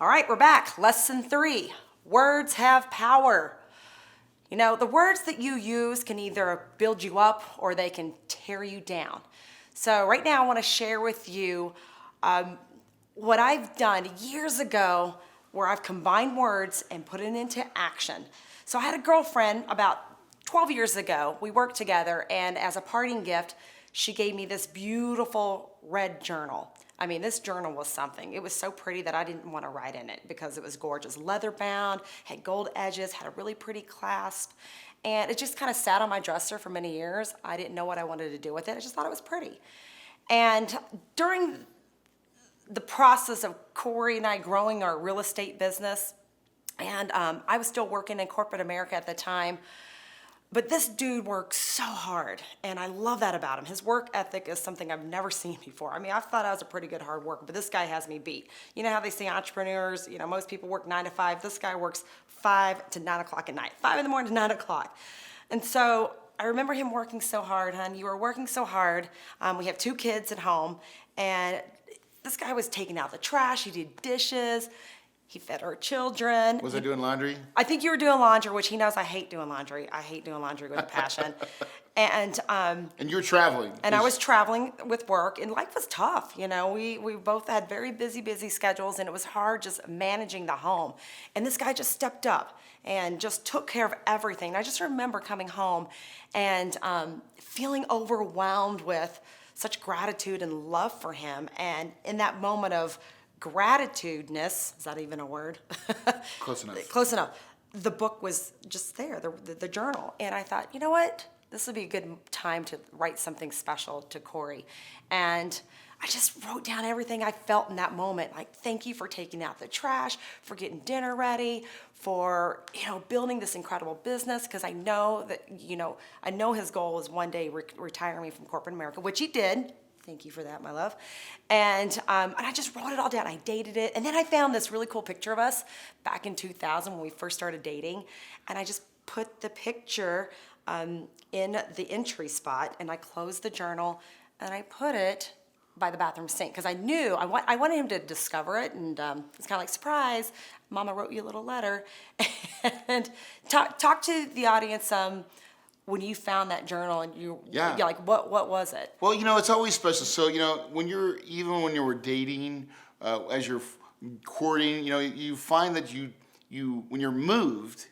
All right, we're back. Lesson 3, words have power. You know, the words that you use can either build you up or they can tear you down. So right now I want to share with you what I've done years ago where I've combined words and put it into action. So I had a girlfriend about 12 years ago. We worked together, and as a parting gift, she gave me this beautiful red journal. I mean, this journal was something. It was so pretty that I didn't want to write in it because it was gorgeous. Leather bound, had gold edges, had a really pretty clasp, and it just kind of sat on my dresser for many years. I didn't know what I wanted to do with it. I just thought it was pretty. And during the process of Corey and I growing our real estate business, and I was still working in corporate America at the time, but this dude works so hard, and I love that about him. His work ethic is something I've never seen before. I mean, I thought I was a pretty good hard worker, but this guy has me beat. You know how they say entrepreneurs, you know, most people work 9 to 5. This guy works 5 to 9 o'clock at night, 5 in the morning to 9 o'clock. And so I remember him working so hard, hon. You were working so hard. We have 2 kids at home, and this guy was taking out the trash. He did dishes. He fed our children. Was I doing laundry? I think you were doing laundry, which he knows I hate doing laundry. I hate doing laundry with a passion. And you were traveling. And I was traveling with work, and life was tough. You know, we both had very busy schedules, and it was hard just managing the home. And this guy just stepped up and just took care of everything. And I just remember coming home and feeling overwhelmed with such gratitude and love for him. And in that moment of gratitudeness, is that even a word? Close enough. Close enough. The book was just there, the journal. And I thought, you know what? This would be a good time to write something special to Corey. And I just wrote down everything I felt in that moment. Like, thank you for taking out the trash, for getting dinner ready, for, you know, building this incredible business. Because I know that, you know, I know his goal is one day retire me from corporate America, which he did. Thank you for that, my love. And I just wrote it all down. I dated it. And then I found this really cool picture of us back in 2000 when we first started dating. And I just put the picture in the entry spot, and I closed the journal, and I put it by the bathroom sink because I knew I wanted him to discover it. And it's kind of like, surprise, Mama wrote you a little letter. And talk to the audience when you found that journal, and you're like, what was it? Well, you know, it's always special. So, you know, when you were dating, as you're courting, you know, you find that you when you're moved,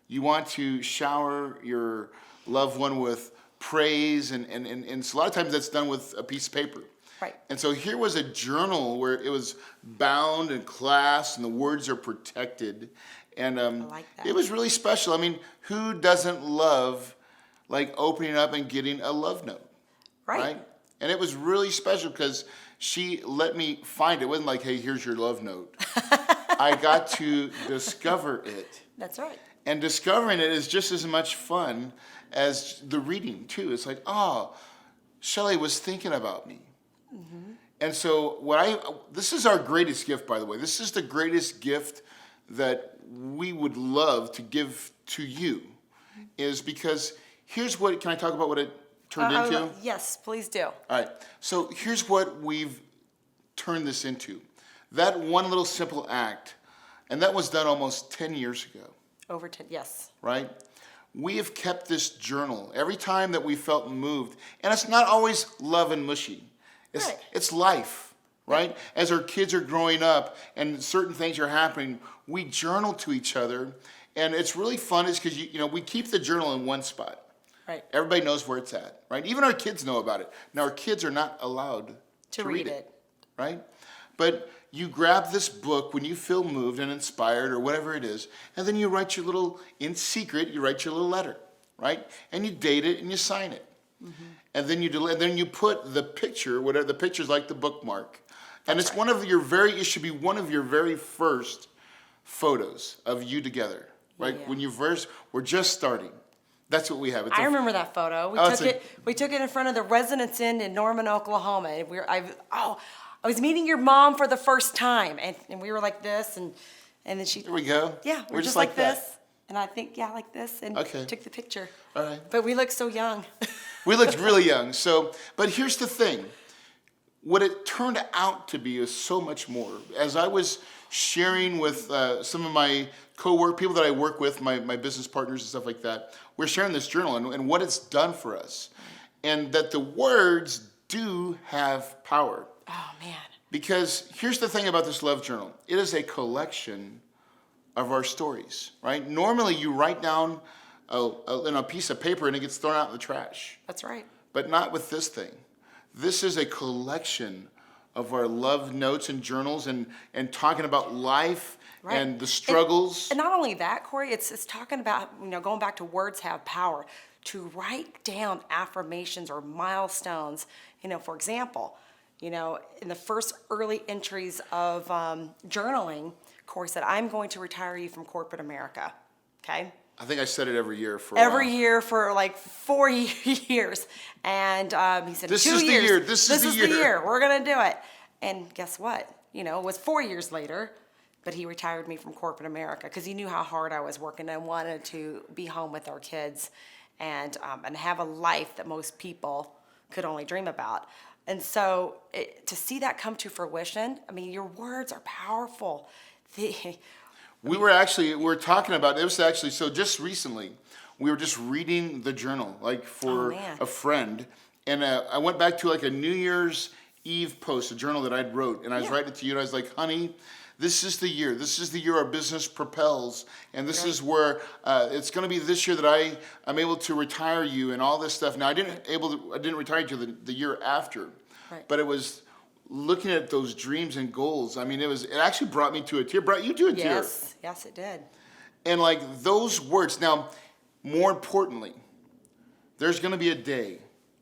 you want to shower your loved one with praise, and so a lot of times that's done with a piece of paper. Right. And so here was a journal where it was bound and clasped, and the words are protected, and I like that. It was really special. I mean, who doesn't love like opening up and getting a love note, right? And it was really special because she let me find it. It wasn't like, hey, here's your love note. I got to discover it. That's right. And discovering it is just as much fun as the reading, too. It's like, oh, Shelley was thinking about me. Mm-hmm. And so this is our greatest gift, by the way. This is the greatest gift that we would love to give to you, is because here's what, can I talk about what it turned into? Yes, please do. All right. So here's what we've turned this into. That one little simple act, and that was done almost 10 years ago. Over 10, yes. Right? We have kept this journal every time that we felt moved. And it's not always love and mushy. It's life, right? Yeah. As our kids are growing up and certain things are happening, we journal to each other. And it's really fun is because, you know, we keep the journal in one spot. Right. Everybody knows where it's at, right? Even our kids know about it. Now, our kids are not allowed to read it, right? But you grab this book when you feel moved and inspired or whatever it is, and then you write your little, in secret, you write your little letter, right? And you date it and you sign it. Mm-hmm. And then you put the picture, whatever the picture's like the bookmark. And it's right. It should be one of your very first photos of you together, right? Yeah. When you first were just starting. That's what we have. I remember that photo. We took it in front of the Residence Inn in Norman, Oklahoma. And I was meeting your mom for the first time, and we were like this, and then she. There we go. Yeah, we're just like this, and I think like this, and took the picture. All right. But we looked so young. We looked really young. So, but here's the thing: what it turned out to be is so much more. As I was sharing with some of my people that I work with, my business partners and stuff like that, we're sharing this journal and what it's done for us. And that the words do have power. Oh, man. Because here's the thing about this love journal. It is a collection of our stories, right? Normally you write down in a piece of paper and it gets thrown out in the trash. That's right. But not with this thing. This is a collection of our love notes and journals and talking about life and the struggles. And not only that, Corey, it's talking about, going back to words have power, to write down affirmations or milestones. For example, in the first early entries of journaling, Corey said, I'm going to retire you from corporate America, okay? I think I said it every year for every year for like 4 years. And he said, this 2 is years. The year. This is the year. We're going to do it. And guess what? It was 4 years later, but he retired me from corporate America because he knew how hard I was working and wanted to be home with our kids and have a life that most people could only dream about. And so to see that come to fruition, your words are powerful. We're talking about, it was actually, so just recently, we were just reading the journal, like for a friend. And I went back to like a New Year's Eve post, a journal that I'd wrote. And I was writing it to you and I was like, honey, this is the year. This is the year our business propels. And this is where it's going to be this year that I'm able to retire you and all this stuff. Now, I didn't retire you till the year after. Right. But it was looking at those dreams and goals. It actually brought me to a tear. Brought you to a tear. Yes, it did. And like those words. Now, more importantly, there's going to be a day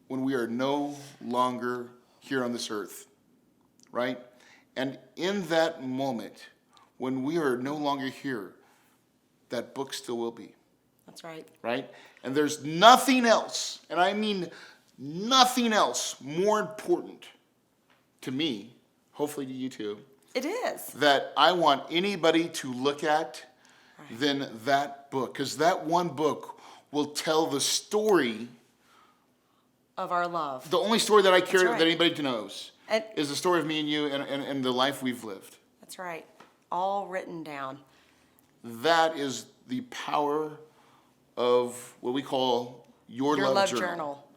when we are no longer here on this earth, right? And in that moment, when we are no longer here, that book still will be. That's right. Right? And there's nothing else, and I mean nothing else more important to me, hopefully to you too. It is. That I want anybody to look at than that book. Because that one book will tell the story of our love. The only story that I care that anybody knows And is the story of me and you and the life we've lived. That's right. All written down. That is the power of what we call your love journal.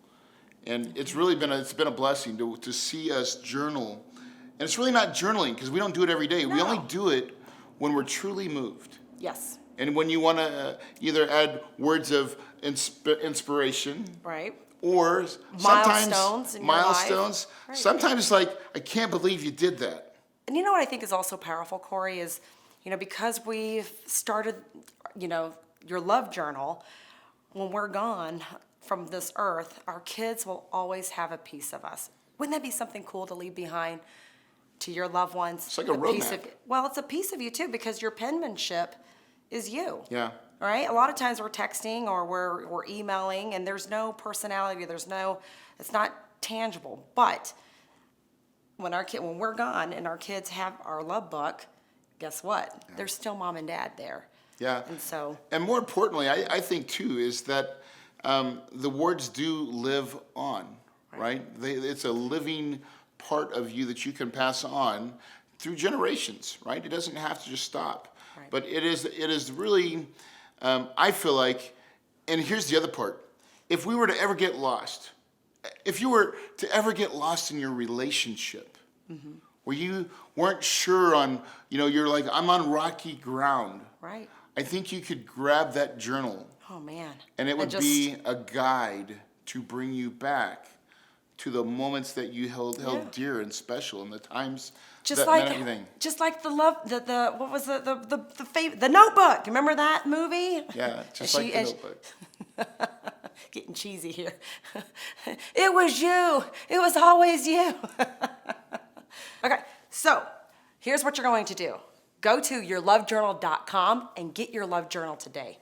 And it's really been a blessing to see us journal. And it's really not journaling because we don't do it every day. No. We only do it when we're truly moved. Yes. And when you want to either add words of inspiration. Right. Or milestones in your milestones. Life. Right. Sometimes it's like, I can't believe you did that. And you know what I think is also powerful, Corey, is, because we've started, your love journal, when we're gone from this earth, our kids will always have a piece of us. Wouldn't that be something cool to leave behind to your loved ones? It's like a roadmap. Well, it's a piece of you too, because your penmanship is you. Yeah. All right. A lot of times we're texting or we're emailing, and there's no personality. It's not tangible. But when we're gone and our kids have our love book, guess what? Yeah. There's still mom and dad there. Yeah. And more importantly, I think too is that the words do live on, right? It's a living part of you that you can pass on through generations, right? It doesn't have to just stop. Right. But it is really. I feel like, and here's the other part, if we were to ever get lost, if you were to ever get lost in your relationship, where you weren't sure on, you're like, I'm on rocky ground. Right. I think you could grab that journal. Oh, man. And it would be a guide to bring you back to the moments that you held dear and special and the times that meant everything. Just like the love, what was the Notebook? Remember that movie? Yeah, just like the Notebook. Getting cheesy here. It was you. It was always you. Okay, so here's what you're going to do. Go to yourlovejournal.com and get your love journal today.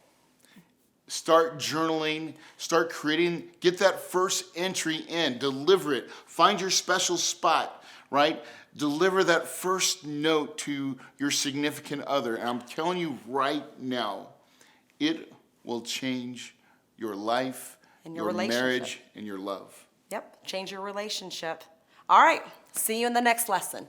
Start journaling, start creating, get that first entry in, deliver it, find your special spot, right? Deliver that first note to your significant other. And I'm telling you right now, it will change your life, and your marriage, and your love. Yep, change your relationship. All right, See you in the next lesson.